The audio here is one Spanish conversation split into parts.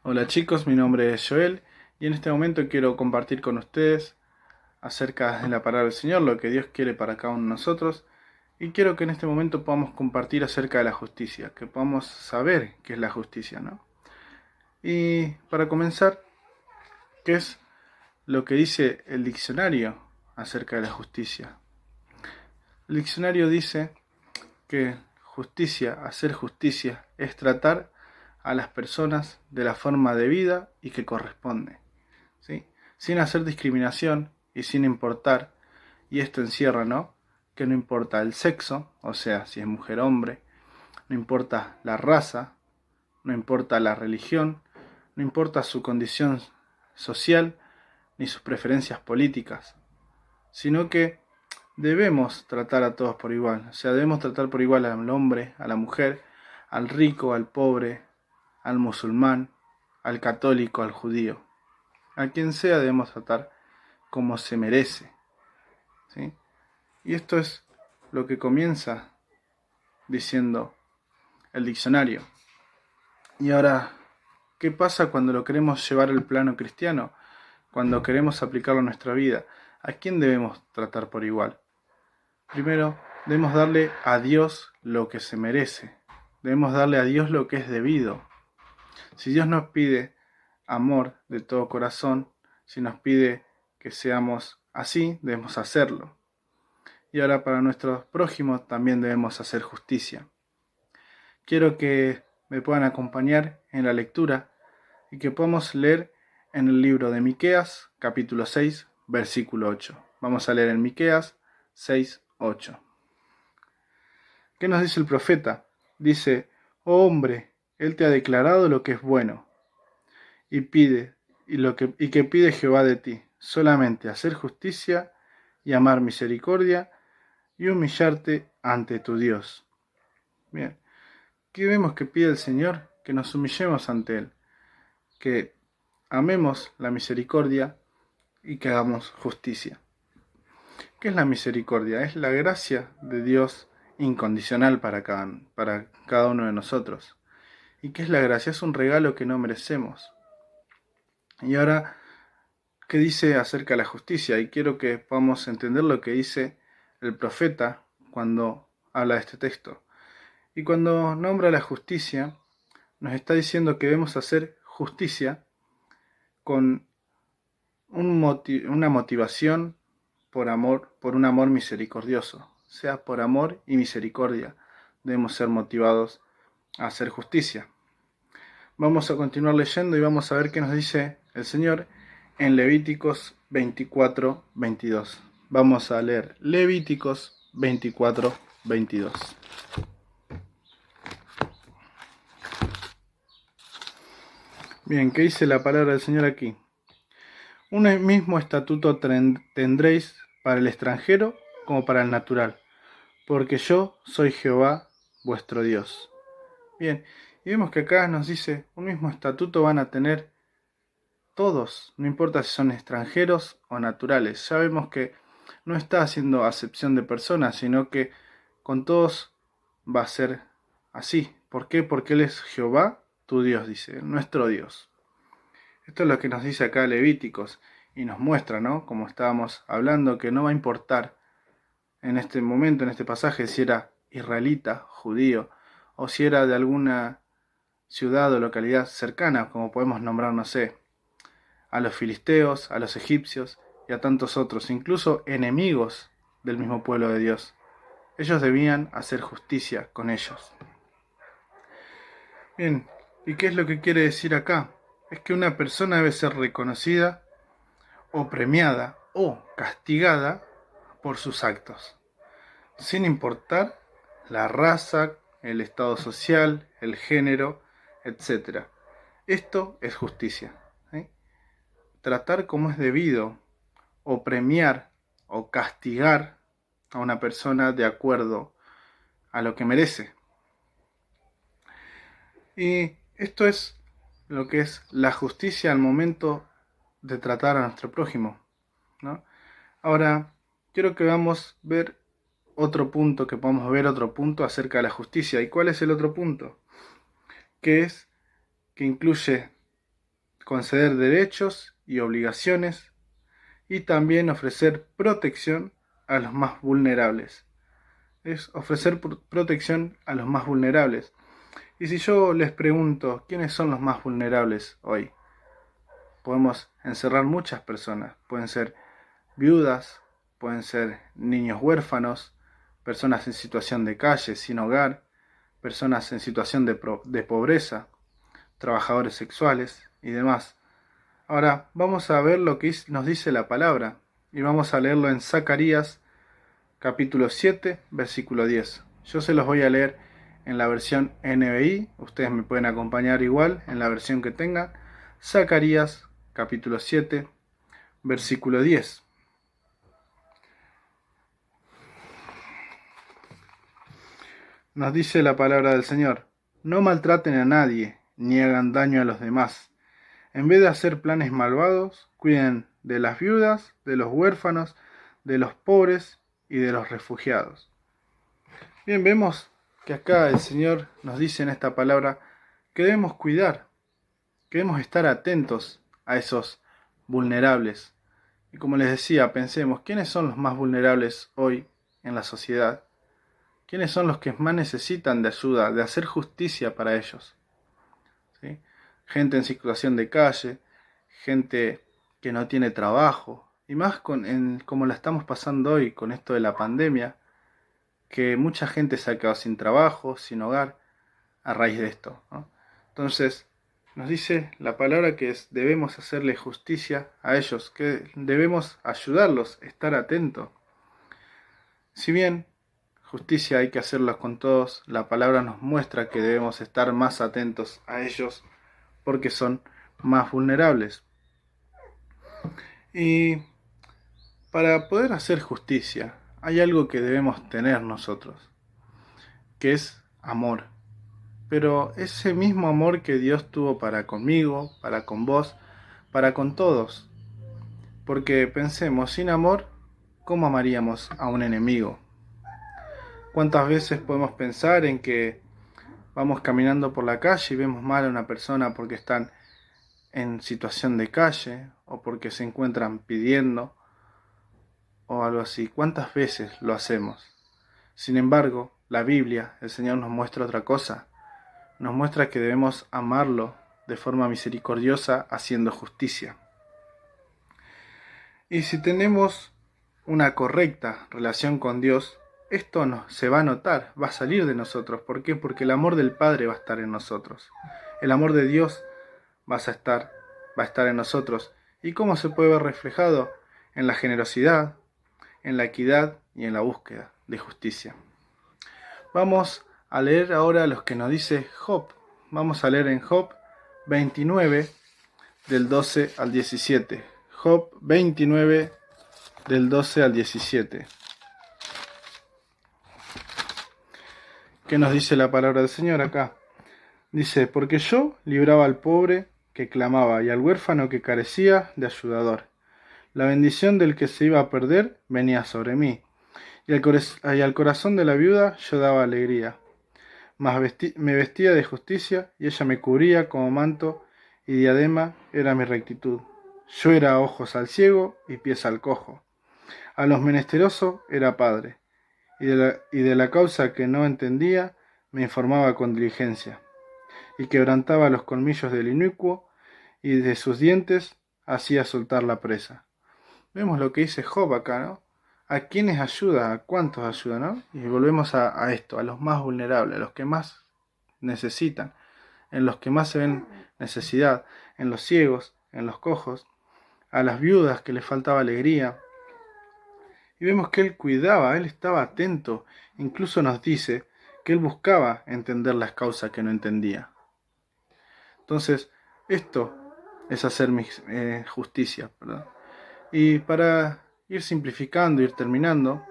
Hola chicos, mi nombre es Joel y en este momento quiero compartir con ustedes acerca de la palabra del Señor, lo que Dios quiere para cada uno de nosotros, y quiero que en este momento podamos compartir acerca de la justicia, que podamos saber qué es la justicia, ¿no? Y para comenzar, ¿qué es lo que dice el diccionario acerca de la justicia? El diccionario dice que justicia, hacer justicia, es tratar a las personas de la forma debida y que corresponde, ¿sí? Sin hacer discriminación y sin importar, y esto encierra, ¿no? Que no importa el sexo, o sea, si es mujer o hombre, no importa la raza, no importa la religión, no importa su condición social ni sus preferencias políticas, sino que debemos tratar a todos por igual, o sea, debemos tratar por igual al hombre, a la mujer, al rico, al pobre, al musulmán, al católico, al judío. A quien sea debemos tratar como se merece, ¿sí? Y esto es lo que comienza diciendo el diccionario. Y ahora, ¿qué pasa cuando lo queremos llevar al plano cristiano? Cuando queremos aplicarlo a nuestra vida, ¿a quién debemos tratar por igual? Primero, debemos darle a Dios lo que se merece. Debemos darle a Dios lo que es debido. Si Dios nos pide amor de todo corazón, si nos pide que seamos así, debemos hacerlo. Y ahora para nuestros prójimos también debemos hacer justicia. Quiero que me puedan acompañar en la lectura y que podamos leer en el libro de Miqueas, capítulo 6, versículo 8. Vamos a leer en Miqueas 6, 8. ¿Qué nos dice el profeta? Dice: oh hombre, él te ha declarado lo que es bueno, y pide, y que pide Jehová de ti, solamente hacer justicia y amar misericordia y humillarte ante tu Dios. Bien, ¿qué vemos que pide el Señor? Que nos humillemos ante Él, que amemos la misericordia y que hagamos justicia. ¿Qué es la misericordia? Es la gracia de Dios incondicional para cada uno de nosotros. ¿Y qué es la gracia? Es un regalo que no merecemos. Y ahora, ¿qué dice acerca de la justicia? Y quiero que podamos entender lo que dice el profeta cuando habla de este texto. Y cuando nombra la justicia, nos está diciendo que debemos hacer justicia con una motivación por amor, por un amor misericordioso. O sea, por amor y misericordia debemos ser motivados a hacer justicia. Vamos a continuar leyendo y vamos a ver qué nos dice el Señor en Levíticos 24, 22. Vamos a leer Levíticos 24, 22. Bien, ¿qué dice la palabra del Señor aquí? Un mismo estatuto tendréis para el extranjero como para el natural, porque yo soy Jehová vuestro Dios. Bien, y vemos que acá nos dice, un mismo estatuto van a tener todos, no importa si son extranjeros o naturales. Ya vemos que no está haciendo acepción de personas, sino que con todos va a ser así. ¿Por qué? Porque Él es Jehová, tu Dios, dice, nuestro Dios. Esto es lo que nos dice acá Levíticos y nos muestra, ¿no? Como estábamos hablando, que no va a importar en este momento, en este pasaje, si era israelita, judío, o si era de alguna ciudad o localidad cercana, como podemos nombrar, no sé, a los filisteos, a los egipcios y a tantos otros, incluso enemigos del mismo pueblo de Dios. Ellos debían hacer justicia con ellos. Bien, ¿y qué es lo que quiere decir acá? Es que una persona debe ser reconocida o premiada o castigada por sus actos, sin importar la raza, el estado social, el género, etc. Esto es justicia, ¿sí? Tratar como es debido, o premiar o castigar a una persona de acuerdo a lo que merece. Y esto es lo que es la justicia al momento de tratar a nuestro prójimo, ¿no? Ahora, quiero que vamos a ver otro punto, que podamos ver otro punto acerca de la justicia. ¿Y cuál es el otro punto? Que es que incluye conceder derechos y obligaciones y también ofrecer protección a los más vulnerables. Es ofrecer protección a los más vulnerables. Y si yo les pregunto, ¿quiénes son los más vulnerables hoy? Podemos encerrar muchas personas. Pueden ser viudas, pueden ser niños huérfanos, personas en situación de calle, sin hogar, personas en situación de pobreza, trabajadores sexuales y demás. Ahora vamos a ver lo que nos dice la palabra y vamos a leerlo en Zacarías capítulo 7, versículo 10. Yo se los voy a leer en la versión NBI, ustedes me pueden acompañar igual en la versión que tengan. Zacarías capítulo 7, versículo 10. Nos dice la palabra del Señor: no maltraten a nadie, ni hagan daño a los demás. En vez de hacer planes malvados, cuiden de las viudas, de los huérfanos, de los pobres y de los refugiados. Bien, vemos que acá el Señor nos dice en esta palabra que debemos cuidar, que debemos estar atentos a esos vulnerables. Y como les decía, pensemos, ¿quiénes son los más vulnerables hoy en la sociedad? ¿Quiénes son los que más necesitan de ayuda, de hacer justicia para ellos? ¿Sí? Gente en situación de calle, gente que no tiene trabajo, y más como la estamos pasando hoy con esto de la pandemia, que mucha gente se ha quedado sin trabajo, sin hogar, a raíz de esto, ¿no? Entonces, nos dice la palabra que debemos hacerle justicia a ellos, que debemos ayudarlos, estar atentos. Si bien justicia hay que hacerlos con todos, la palabra nos muestra que debemos estar más atentos a ellos porque son más vulnerables. Y para poder hacer justicia, hay algo que debemos tener nosotros, que es amor. Pero ese mismo amor que Dios tuvo para conmigo, para con vos, para con todos. Porque pensemos, sin amor, ¿cómo amaríamos a un enemigo? ¿Cuántas veces podemos pensar en que vamos caminando por la calle y vemos mal a una persona porque están en situación de calle o porque se encuentran pidiendo o algo así? ¿Cuántas veces lo hacemos? Sin embargo, la Biblia, el Señor nos muestra otra cosa. Nos muestra que debemos amarlo de forma misericordiosa, haciendo justicia. Y si tenemos una correcta relación con Dios, esto se va a notar, va a salir de nosotros. ¿Por qué? Porque el amor del Padre va a estar en nosotros. El amor de Dios va a estar en nosotros. ¿Y cómo se puede ver reflejado? En la generosidad, en la equidad y en la búsqueda de justicia. Vamos a leer ahora los que nos dice Job. Vamos a leer en Job 29, del 12 al 17. Job 29, del 12 al 17. ¿Qué nos dice la palabra del Señor acá? Dice: porque yo libraba al pobre que clamaba y al huérfano que carecía de ayudador. La bendición del que se iba a perder venía sobre mí, y al corazón de la viuda yo daba alegría. Mas me vestía de justicia, y ella me cubría como manto, y diadema era mi rectitud. Yo era ojos al ciego y pies al cojo. A los menesterosos era padre, y de la causa que no entendía me informaba con diligencia, y quebrantaba los colmillos del inicuo, y de sus dientes hacía soltar la presa. Vemos lo que dice Job acá, ¿no? ¿A quiénes ayuda? ¿A cuántos ayuda, no? Y volvemos a esto, a los más vulnerables, a los que más necesitan, en los que más se ven necesidad, en los ciegos, en los cojos, a las viudas que les faltaba alegría. Y vemos que él cuidaba, él estaba atento, incluso nos dice que él buscaba entender las causas que no entendía. Entonces, esto es hacer justicia, ¿verdad? Y para ir simplificando, ir terminando,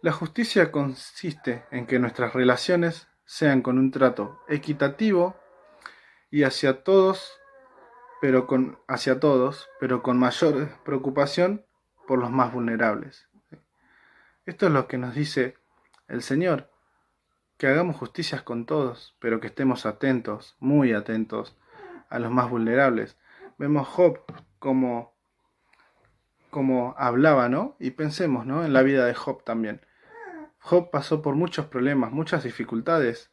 la justicia consiste en que nuestras relaciones sean con un trato equitativo y hacia todos, pero con mayor preocupación por los más vulnerables. Esto es lo que nos dice el Señor, que hagamos justicias con todos, pero que estemos atentos, muy atentos, a los más vulnerables. Vemos Job como, como hablaba, ¿no? Y pensemos, ¿no? En la vida de Job también. Job pasó por muchos problemas, muchas dificultades.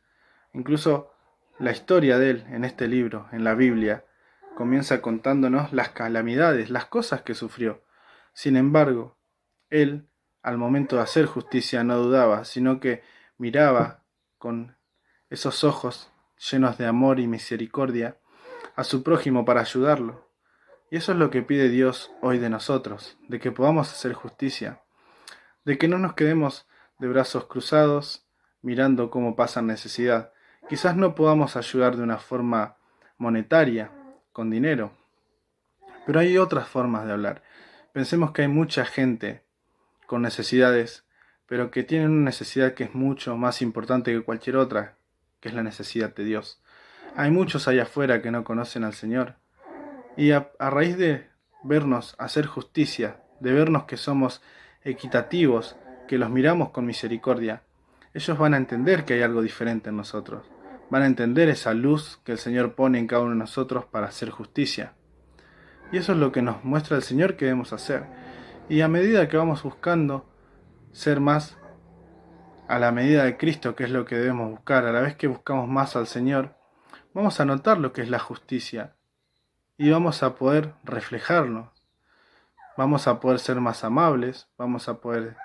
Incluso la historia de él en este libro, en la Biblia, comienza contándonos las calamidades, las cosas que sufrió. Sin embargo, él, al momento de hacer justicia, no dudaba, sino que miraba con esos ojos llenos de amor y misericordia a su prójimo para ayudarlo. Y eso es lo que pide Dios hoy de nosotros, de que podamos hacer justicia, de que no nos quedemos de brazos cruzados mirando cómo pasan necesidad. Quizás no podamos ayudar de una forma monetaria, con dinero, pero hay otras formas de hablar. Pensemos que hay mucha gente con necesidades, pero que tienen una necesidad que es mucho más importante que cualquier otra, que es la necesidad de Dios. Hay muchos allá afuera que no conocen al Señor, y a raíz de vernos hacer justicia, de vernos que somos equitativos, que los miramos con misericordia, ellos van a entender que hay algo diferente en nosotros. Van a entender esa luz que el Señor pone en cada uno de nosotros para hacer justicia. Y eso es lo que nos muestra el Señor que debemos hacer. Y a medida que vamos buscando ser más a la medida de Cristo, que es lo que debemos buscar, a la vez que buscamos más al Señor, vamos a notar lo que es la justicia y vamos a poder reflejarlo. Vamos a poder ser más amables, vamos a poder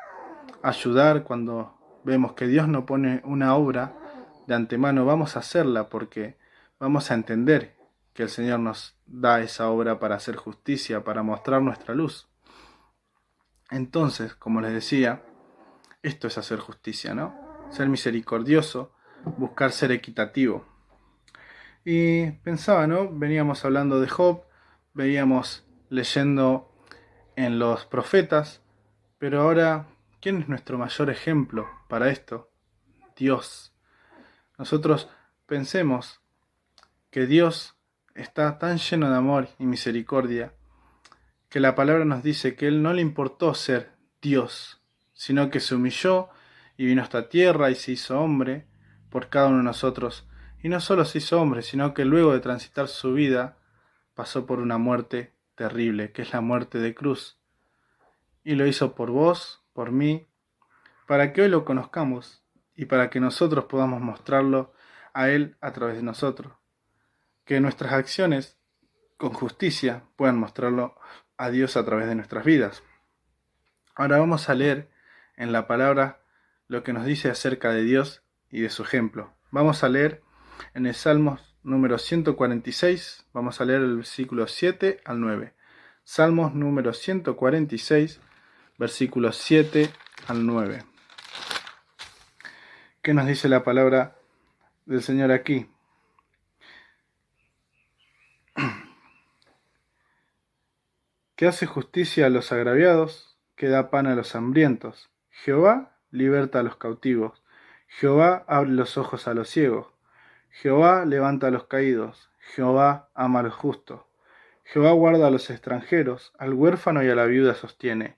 ayudar cuando vemos que Dios no pone una obra de antemano, vamos a hacerla porque vamos a entender que el Señor nos da esa obra para hacer justicia, para mostrar nuestra luz. Entonces, como les decía, esto es hacer justicia, ¿no? Ser misericordioso, buscar ser equitativo. Y pensaba, ¿no? Veníamos hablando de Job, veníamos leyendo en los profetas, pero ahora, ¿quién es nuestro mayor ejemplo para esto? Dios. Nosotros pensemos que Dios está tan lleno de amor y misericordia que la palabra nos dice que Él no le importó ser Dios, sino que se humilló y vino a esta tierra y se hizo hombre por cada uno de nosotros. Y no solo se hizo hombre, sino que luego de transitar su vida pasó por una muerte terrible, que es la muerte de cruz. Y lo hizo por vos, por mí, para que hoy lo conozcamos y para que nosotros podamos mostrarlo a Él a través de nosotros. Que nuestras acciones con justicia puedan mostrarlo a Dios a través de nuestras vidas. Ahora vamos a leer en la palabra lo que nos dice acerca de Dios y de su ejemplo. Vamos a leer en el Salmos número 146, vamos a leer el versículo 7 al 9. Salmos número 146, versículos 7 al 9. ¿Qué nos dice la palabra del Señor aquí? Que hace justicia a los agraviados, que da pan a los hambrientos. Jehová liberta a los cautivos. Jehová abre los ojos a los ciegos. Jehová levanta a los caídos. Jehová ama a los justos. Jehová guarda a los extranjeros, al huérfano y a la viuda sostiene,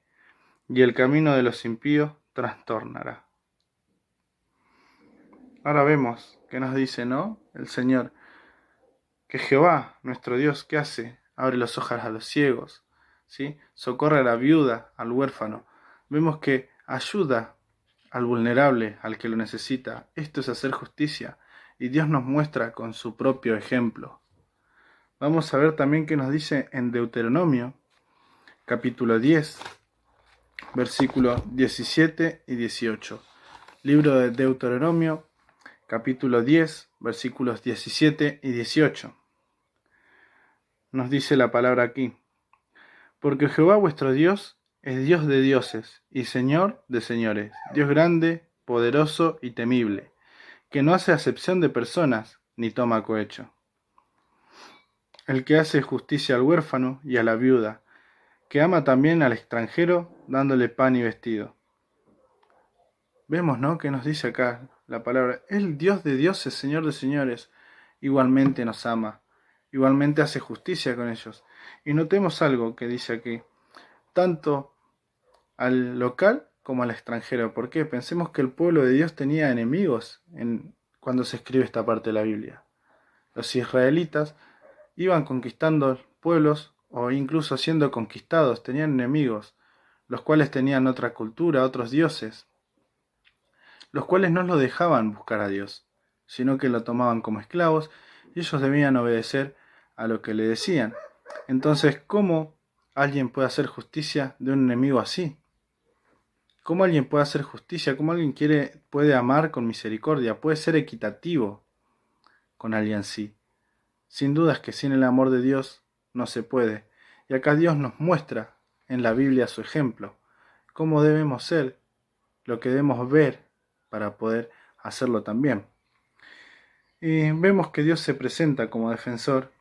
y el camino de los impíos trastornará. Ahora vemos que nos dice, ¿no? El Señor, que Jehová, nuestro Dios, ¿qué hace? Abre los ojos a los ciegos, ¿sí? Socorre a la viuda, al huérfano. Vemos que ayuda al vulnerable, al que lo necesita. Esto es hacer justicia, y Dios nos muestra con su propio ejemplo. Vamos a ver también qué nos dice en Deuteronomio, capítulo 10, versículos 17 y 18. Libro de Deuteronomio, capítulo 10, versículos 17 y 18. Nos dice la palabra aquí: porque Jehová vuestro Dios es Dios de dioses y Señor de señores, Dios grande, poderoso y temible, que no hace acepción de personas ni toma cohecho. El que hace justicia al huérfano y a la viuda, que ama también al extranjero, dándole pan y vestido. Vemos, ¿no?, que nos dice acá la palabra: el Dios de dioses, Señor de señores, igualmente nos ama, igualmente hace justicia con ellos. Y notemos algo que dice aquí, tanto al local como al extranjero. ¿Por qué? Pensemos que el pueblo de Dios tenía enemigos cuando se escribe esta parte de la Biblia. Los israelitas iban conquistando pueblos o incluso siendo conquistados, tenían enemigos, los cuales tenían otra cultura, otros dioses, los cuales no los dejaban buscar a Dios, sino que lo tomaban como esclavos y ellos debían obedecer a lo que le decían. Entonces, ¿cómo alguien puede hacer justicia de un enemigo así? ¿Cómo alguien puede hacer justicia? ¿Cómo alguien puede amar con misericordia? Puede ser equitativo con alguien así. Sin dudas que sin el amor de Dios no se puede. Y acá Dios nos muestra en la Biblia su ejemplo. Cómo debemos ser, lo que debemos ver para poder hacerlo también. Y vemos que Dios se presenta como defensor,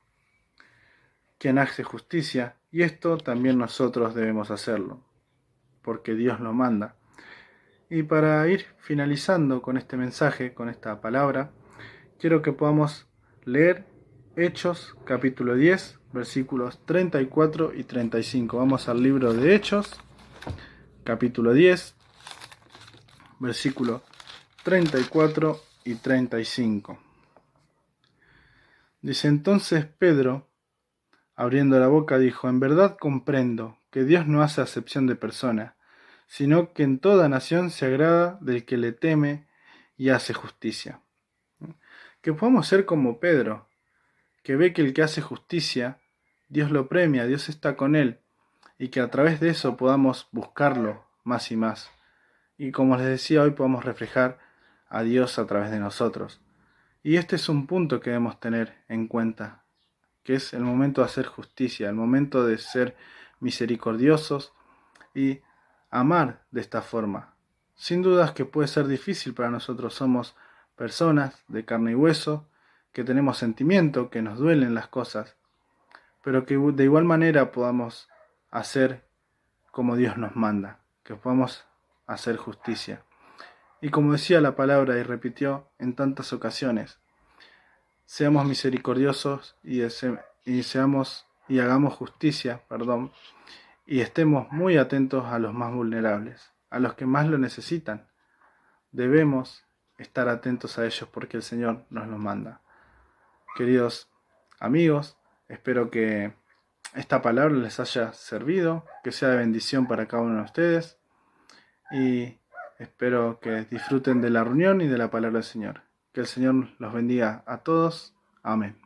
quien hace justicia, y esto también nosotros debemos hacerlo, porque Dios lo manda. Y para ir finalizando con este mensaje, con esta palabra, quiero que podamos leer Hechos capítulo 10, versículos 34 y 35. Vamos al libro de Hechos, capítulo 10, versículos 34 y 35. Dice: entonces Pedro, abriendo la boca, dijo: en verdad comprendo que Dios no hace acepción de personas, sino que en toda nación se agrada del que le teme y hace justicia. Que podamos ser como Pedro, que ve que el que hace justicia, Dios lo premia, Dios está con él, y que a través de eso podamos buscarlo más y más. Y como les decía, hoy podamos reflejar a Dios a través de nosotros. Y este es un punto que debemos tener en cuenta, que es el momento de hacer justicia, el momento de ser misericordiosos y amar de esta forma. Sin dudas que puede ser difícil para nosotros, somos personas de carne y hueso, que tenemos sentimiento, que nos duelen las cosas, pero que de igual manera podamos hacer como Dios nos manda, que podamos hacer justicia. Y como decía la palabra y repitió en tantas ocasiones, seamos misericordiosos y hagamos justicia, y estemos muy atentos a los más vulnerables, a los que más lo necesitan. Debemos estar atentos a ellos porque el Señor nos lo manda. Queridos amigos, espero que esta palabra les haya servido, que sea de bendición para cada uno de ustedes, y espero que disfruten de la reunión y de la palabra del Señor. Que el Señor los bendiga a todos. Amén.